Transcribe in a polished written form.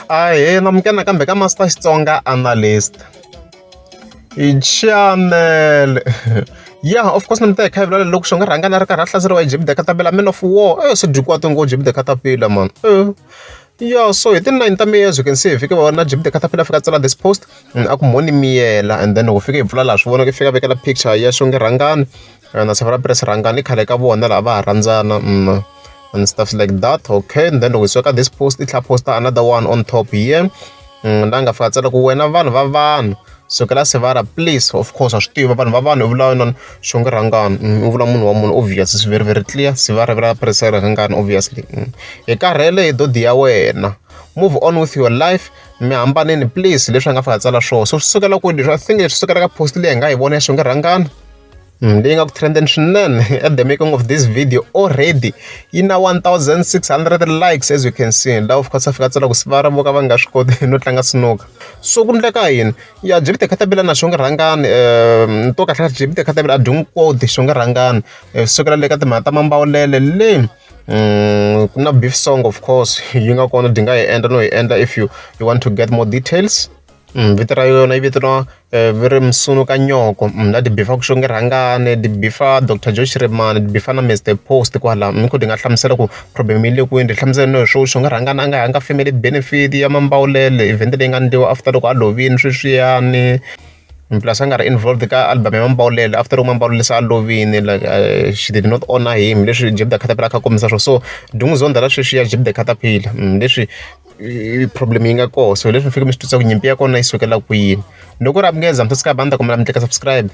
Ahee, namukela kambe ka Master Xitsonga Analyst. Channel. Yeah, of course, namita hi vula loko Xongi Rhangani ri karhi a hlaseriwa hi Jeepy Khatapila, man of war. Se dyikwati ngo Jeepy Khatapila, man. Yeah, so hi ti-9 ta May, as you can see, hi fike vona Jeepy Khatapila fika tsala this post. A ku moni miyela, and then loko fike hi pfula laha swi vona ku fika vekela picture ya Xongi Rhangani. Na Sefara Press Rhangani khale ka vona lava va ha rhandzana. And stuff like that. Okay, and then we saw this post, it post another one on top here. Ndanga fika tsala ku wena vanhu va vanhu. So kala Sevara, please, of course, I still vanhu va vanhu u vula on Xongi Rhangani. U vula munhu wa munhu, obvious, it's very very clear. Sevara vula Press Rhangani, obviously. Hi karhele hi dodi ya wena. Move on with your life. Mi hambaneni please, leswi nga fika tsala swo. So sukela ku leswi I think swi sukela ka post leyi nga hi vona ya Xongi Rhangani. Leyi nga ku trending swinene at the making of this video already yi na 1600 likes, as you can see. Laha of course a fika tsala ku Sevara vo ka va nga swi koti no tlanga snooker. So ku endleka yini ya Jeepy Khatapila na Xongi Rhangani, nto kahle Jeepy Khatapila a dyi quote Xongi Rhangani sukela le ka timhaka ta mambawulele le ku na beef song, of course yi nga kona di nga hi endla no hi endla if you want to get more details. Vito ra yona yi vitaniwa viri Msunu ka Nyoko. Na di bifa ku Xongi Rhangani, di bifa Dr. Josh Remani, di bifa na Mr. Post kwala. Mi ku di nga hlamusela ku problem yi le kwini, di hlamusela no swo Xongi Rhangani a nga hanga family benefit ya mambawulele, event leyi nga ndliwa after loko a lovini sweswiyani. Plus a nga ri involved ka album ya mambawulele after loko mambawulele se a lovini, like she did not honor him, leswi Jeepy Khatapila kha kombisa swo. So dungu zonda la sweswi ya Jeepy Khatapila, leswi problem yi nga koho. So leswi mi fike mi swi twisisa ku nyimpi ya kona yi sukela kwini. Loko ri apungeza mi ta tshika banda kumela mi teka subscribe.